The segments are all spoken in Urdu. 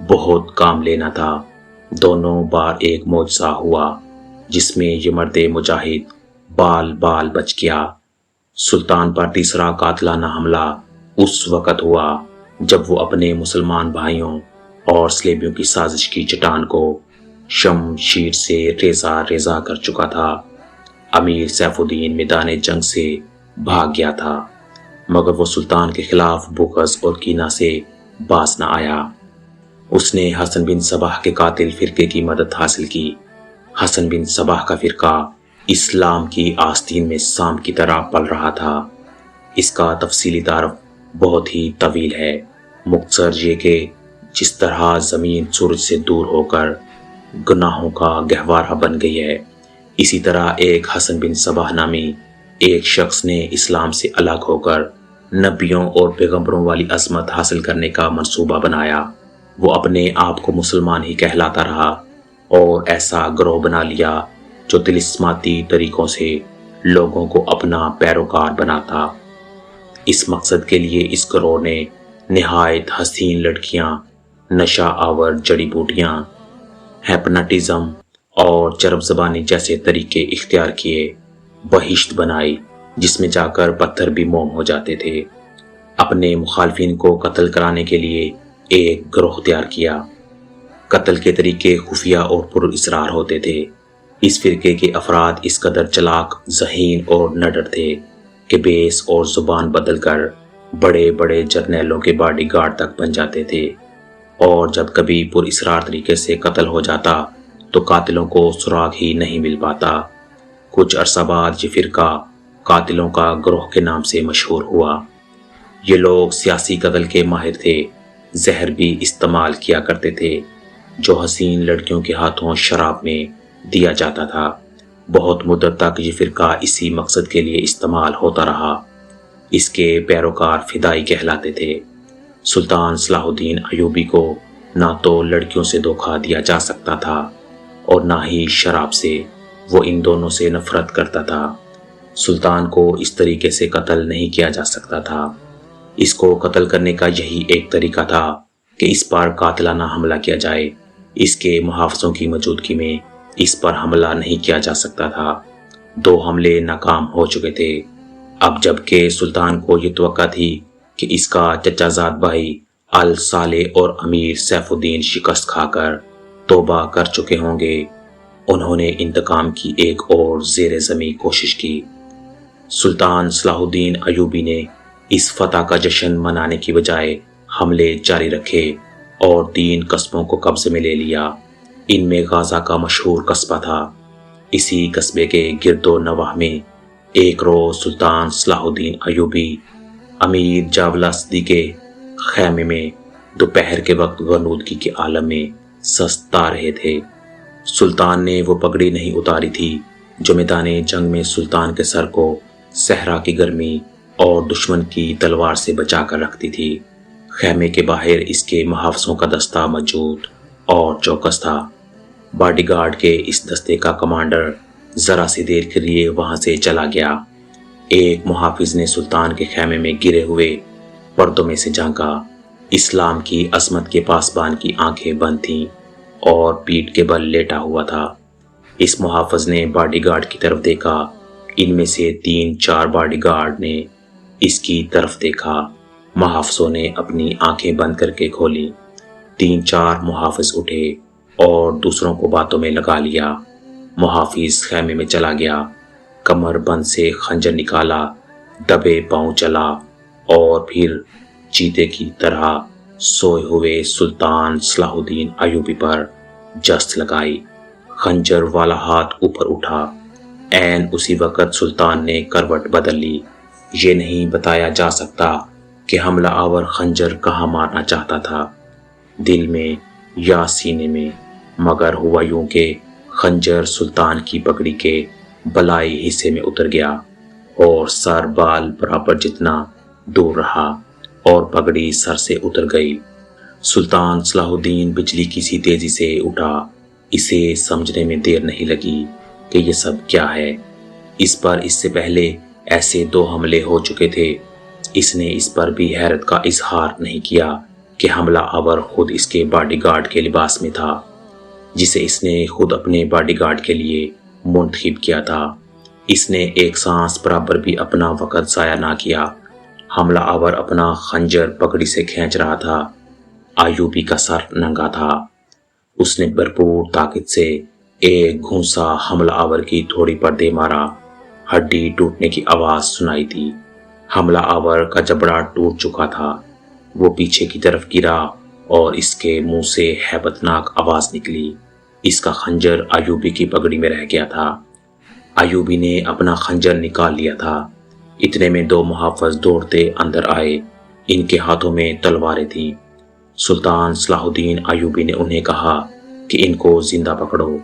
بہت کام لینا تھا۔ دونوں بار ایک معجزہ ہوا جس میں یہ مرد مجاہد بال بال بچ گیا۔ سلطان پر تیسرا قاتلانہ حملہ اس وقت ہوا جب وہ اپنے مسلمان بھائیوں اور صلیبیوں کی سازش کی چٹان کو شمشیر سے ریزہ ریزہ کر چکا تھا۔ امیر سیف الدین میدان جنگ سے بھاگ گیا تھا، مگر وہ سلطان کے خلاف بغض اور کینہ سے باز نہ آیا۔ اس نے حسن بن صباح کے قاتل فرقے کی مدد حاصل کی۔ حسن بن صباح کا فرقہ اسلام کی آستین میں سام کی طرح پل رہا تھا۔ اس کا تفصیلی تعارف بہت ہی طویل ہے، مختصر یہ کہ جس طرح زمین سورج سے دور ہو کر گناہوں کا گہوارہ بن گئی ہے، اسی طرح ایک حسن بن صباح نامی ایک شخص نے اسلام سے الگ ہو کر نبیوں اور پیغمبروں والی عظمت حاصل کرنے کا منصوبہ بنایا۔ وہ اپنے آپ کو مسلمان ہی کہلاتا رہا اور ایسا گروہ بنا لیا جو طلسماتی طریقوں سے لوگوں کو اپنا پیروکار بناتا۔ اس مقصد کے لیے اس گروہ نے نہایت حسین لڑکیاں، نشہ آور جڑی بوٹیاں، ہیپناٹزم اور چرب زبانی جیسے طریقے اختیار کیے، بہشت بنائی جس میں جا کر پتھر بھی موم ہو جاتے تھے۔ اپنے مخالفین کو قتل کرانے کے لیے ایک گروہ تیار کیا۔ قتل کے طریقے خفیہ اور پر اسرار ہوتے تھے۔ اس فرقے کے افراد اس قدر چلاک، ذہین اور نڈر تھے کہ بیس اور زبان بدل کر بڑے بڑے جرنیلوں کے باڈی گارڈ تک بن جاتے تھے، اور جب کبھی پر اسرار طریقے سے قتل ہو جاتا تو قاتلوں کو سراغ ہی نہیں مل پاتا۔ کچھ عرصہ بعد یہ فرقہ قاتلوں کا گروہ کے نام سے مشہور ہوا۔ یہ لوگ سیاسی قتل کے ماہر تھے، زہر بھی استعمال کیا کرتے تھے جو حسین لڑکیوں کے ہاتھوں شراب میں دیا جاتا تھا۔ بہت مدت تک یہ فرقہ اسی مقصد کے لیے استعمال ہوتا رہا۔ اس کے پیروکار فدائی کہلاتے تھے۔ سلطان صلاح الدین ایوبی کو نہ تو لڑکیوں سے دھوکہ دیا جا سکتا تھا اور نہ ہی شراب سے، وہ ان دونوں سے نفرت کرتا تھا۔ سلطان کو اس طریقے سے قتل نہیں کیا جا سکتا تھا۔ اس کو قتل کرنے کا یہی ایک طریقہ تھا کہ اس پر قاتلانہ حملہ کیا جائے۔ اس کے محافظوں کی موجودگی میں اس پر حملہ نہیں کیا جا سکتا تھا۔ 2 حملے ناکام ہو چکے تھے۔ اب جب کہ سلطان کو یہ توقع تھی کہ اس کا چچا زاد بھائی الصالح اور امیر سیف الدین شکست کھا کر توبہ کر چکے ہوں گے، انہوں نے انتقام کی ایک اور زیر زمین کوشش کی۔ سلطان صلاح الدین ایوبی نے اس فتح کا جشن منانے کی بجائے حملے جاری رکھے اور 3 قصبوں کو قبضے میں لے لیا۔ ان میں غازہ کا مشہور قصبہ تھا۔ اسی قصبے کے گرد و نواح میں ایک روز سلطان صلاح الدین ایوبی امیر جاولہ صدی کے خیمے میں دوپہر کے وقت غنودگی کے عالم میں سستا رہے تھے۔ سلطان نے وہ پگڑی نہیں اتاری تھی جو میدان جنگ میں سلطان کے سر کو صحرا کی گرمی اور دشمن کی تلوار سے بچا کر رکھتی تھی۔ خیمے کے باہر اس کے محافظوں کا دستہ موجود اور چوکس تھا۔ باڈی گارڈ کے اس دستے کا کمانڈر ذرا سی دیر کے لیے وہاں سے چلا گیا۔ ایک محافظ نے سلطان کے خیمے میں گرے ہوئے پردوں میں سے جھانکا۔ اسلام کی عظمت کے پاسبان کی آنکھیں بند تھیں اور پیٹھ کے بل لیٹا ہوا تھا۔ اس محافظ نے باڈی گارڈ کی طرف دیکھا۔ ان میں سے 3-4 باڈی گارڈ نے اس کی طرف دیکھا۔ محافظوں نے اپنی آنکھیں بند کر کے کھولی۔ 3-4 محافظ اٹھے اور دوسروں کو باتوں میں لگا لیا۔ محافظ خیمے میں چلا گیا، کمر بند سے خنجر نکالا، دبے پاؤں چلا اور پھر چیتے کی طرح سوئے ہوئے سلطان صلاح الدین ایوبی پر جست لگائی۔ خنجر والا ہاتھ اوپر اٹھا۔ عین اسی وقت سلطان نے کروٹ بدل لی۔ یہ نہیں بتایا جا سکتا کہ حملہ آور خنجر کہاں مارنا چاہتا تھا، دل میں یا سینے میں، مگر ہوا یوں کہ خنجر سلطان کی پگڑی کے بلائی حصے میں اتر گیا اور سر بال برابر جتنا دور رہا اور پگڑی سر سے اتر گئی۔ سلطان صلاح الدین بجلی کی سی تیزی سے اٹھا۔ اسے سمجھنے میں دیر نہیں لگی کہ یہ سب کیا ہے۔ اس پر اس سے پہلے ایسے 2 حملے ہو چکے تھے۔ اس نے اس پر بھی حیرت کا اظہار نہیں کیا کہ حملہ آور خود اس کے باڈی گارڈ کے لباس میں تھا، جسے اس نے خود اپنے باڈی گارڈ کے لیے منتخب کیا تھا۔ اس نے ایک سانس برابر بھی اپنا وقت ضائع نہ کیا۔ حملہ آور اپنا خنجر پگڑی سے کھینچ رہا تھا۔ ایوبی کا سر ننگا تھا۔ اس نے بھرپور طاقت سے ایک گھونسا حملہ آور کی تھوڑی پر دے مارا۔ ہڈی ٹوٹنے کی آواز سنائی تھی۔ حملہ آور کا جبڑا ٹوٹ چکا تھا۔ وہ پیچھے کی طرف گرا اور اس کے منہ سے ہیبتناک آواز نکلی۔ اس کا خنجر ایوبی کی پگڑی میں رہ گیا تھا۔ ایوبی نے اپنا خنجر نکال لیا تھا۔ اتنے میں دو محافظ دوڑتے اندر آئے۔ ان کے ہاتھوں میں تلواریں تھیں۔ سلطان صلاح الدین ایوبی نے انہیں کہا کہ ان کو زندہ پکڑو،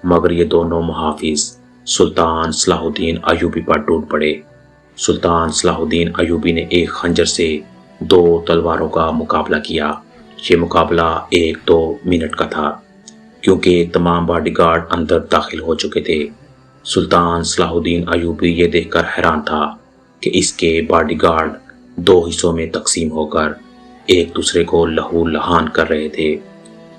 مگر یہ دونوں محافظ سلطان صلاح الدین ایوبی پر ٹوٹ پڑے۔ سلطان صلاح الدین ایوبی نے ایک خنجر سے دو تلواروں کا مقابلہ کیا۔ یہ مقابلہ 1-2 منٹ کا تھا، کیونکہ تمام باڈی گارڈ اندر داخل ہو چکے تھے۔ سلطان صلاح الدین ایوبی یہ دیکھ کر حیران تھا کہ اس کے باڈی گارڈ 2 حصوں میں تقسیم ہو کر ایک دوسرے کو لہو لہان کر رہے تھے۔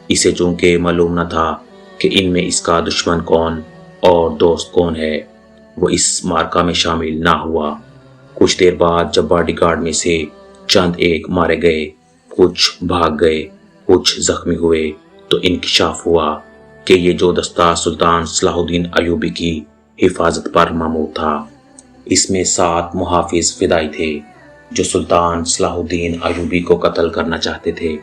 اسے چونکہ معلوم نہ تھا کہ ان میں اس کا دشمن کون اور دوست کون ہے، وہ اس معرکہ میں شامل نہ ہوا۔ کچھ دیر بعد جب باڈی گارڈ میں سے چند ایک مارے گئے، کچھ بھاگ گئے، کچھ زخمی ہوئے، تو انکشاف ہوا کہ یہ جو دستہ سلطان صلاح الدین ایوبی کی حفاظت پر مامور تھا، اس میں 7 محافظ فدائی تھے جو سلطان صلاح الدین ایوبی کو قتل کرنا چاہتے تھے۔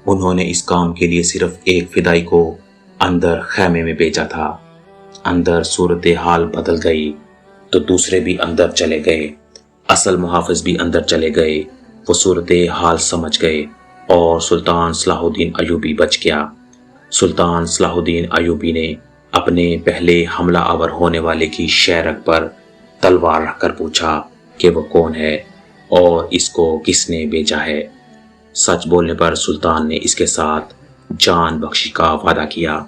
انہوں نے اس کام کے لیے صرف ایک فدائی کو اندر خیمے میں بھیجا تھا۔ اندر صورتحال بدل گئی تو دوسرے بھی اندر چلے گئے۔ اصل محافظ بھی اندر چلے گئے۔ وہ صورتحال سمجھ گئے اور سلطان صلاح الدین ایوبی بچ گیا۔ سلطان صلاح الدین ایوبی نے اپنے پہلے حملہ آور ہونے والے کی شہرگ پر تلوار رکھ کر پوچھا کہ وہ کون ہے اور اس کو کس نے بھیجا ہے۔ سچ بولنے پر سلطان نے اس کے ساتھ جان بخشی کا وعدہ کیا۔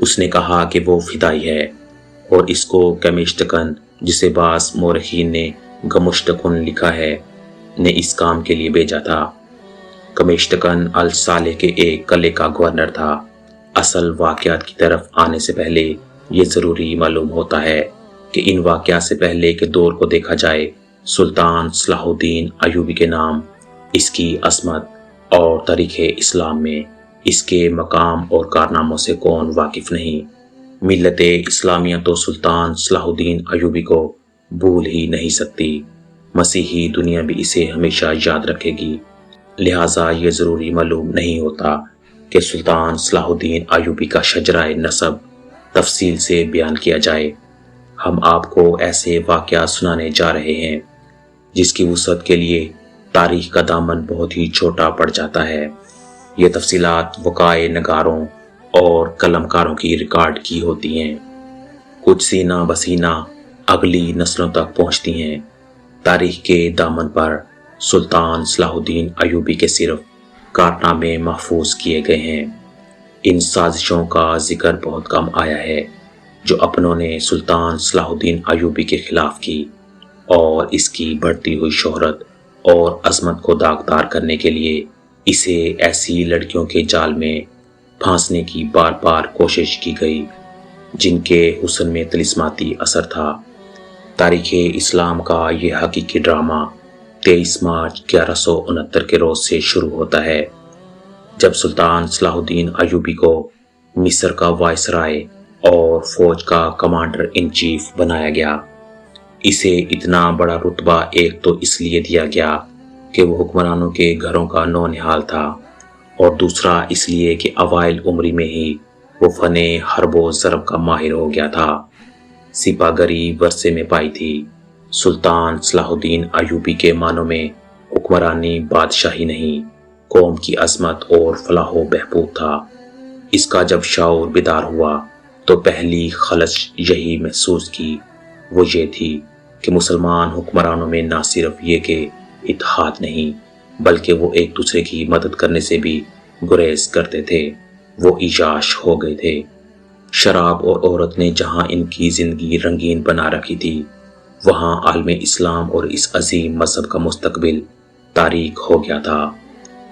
اس نے کہا کہ وہ فدائی ہے اور اس کو کمیشتکن، جسے بعض مورخین نے گمشتکن لکھا ہے، نے اس کام کے لیے بھیجا تھا۔ کمیشتکن الصالح کے ایک قلعے کا گورنر تھا۔ اصل واقعات کی طرف آنے سے پہلے یہ ضروری معلوم ہوتا ہے کہ ان واقعات سے پہلے کے دور کو دیکھا جائے۔ سلطان صلاح الدین ایوبی کے نام، اس کی عظمت اور تاریخ اسلام میں اس کے مقام اور کارناموں سے کون واقف نہیں؟ ملت اسلامیہ تو سلطان صلاح الدین ایوبی کو بھول ہی نہیں سکتی۔ مسیحی دنیا بھی اسے ہمیشہ یاد رکھے گی۔ لہٰذا یہ ضروری معلوم نہیں ہوتا کہ سلطان صلاح الدین ایوبی کا شجرہ نسب تفصیل سے بیان کیا جائے۔ ہم آپ کو ایسے واقعات سنانے جا رہے ہیں جس کی وسعت کے لیے تاریخ کا دامن بہت ہی چھوٹا پڑ جاتا ہے۔ یہ تفصیلات وقائع نگاروں اور قلم کاروں کی ریکارڈ کی ہوتی ہیں، کچھ سینہ بسینہ اگلی نسلوں تک پہنچتی ہیں۔ تاریخ کے دامن پر سلطان صلاح الدین ایوبی کے صرف کارنامے محفوظ کیے گئے ہیں۔ ان سازشوں کا ذکر بہت کم آیا ہے جو اپنوں نے سلطان صلاح الدین ایوبی کے خلاف کی، اور اس کی بڑھتی ہوئی شہرت اور عظمت کو داغدار کرنے کے لیے اسے ایسی لڑکیوں کے جال میں پھانسنے کی بار بار کوشش کی گئی جن کے حسن میں طلسماتی اثر تھا۔ تاریخ اسلام کا یہ حقیقی ڈرامہ 23 مارچ 1169 کے روز سے شروع ہوتا ہے، جب سلطان صلاح الدین ایوبی کو مصر کا وائسرائے اور فوج کا کمانڈر ان چیف بنایا گیا۔ اسے اتنا بڑا رتبہ ایک تو اس لیے دیا گیا کہ وہ حکمرانوں کے گھروں کا نونہال تھا، اور دوسرا اس لیے کہ اوائل عمری میں ہی وہ فن حرب و ضرب کا ماہر ہو گیا تھا۔ سپہ گری ورثے میں پائی تھی۔ سلطان صلاح الدین ایوبی کے معنوں میں حکمرانی بادشاہی نہیں، قوم کی عظمت اور فلاح و بہبود تھا۔ اس کا جب شعور بیدار ہوا تو پہلی خلش یہی محسوس کی، وہ یہ تھی کہ مسلمان حکمرانوں میں نہ صرف یہ کہ اتحاد نہیں، بلکہ وہ ایک دوسرے کی مدد کرنے سے بھی گریز کرتے تھے۔ وہ عیاش ہو گئے تھے۔ شراب اور عورت نے جہاں ان کی زندگی رنگین بنا رکھی تھی، وہاں عالم اسلام اور اس عظیم مذہب کا مستقبل تاریک ہو گیا تھا۔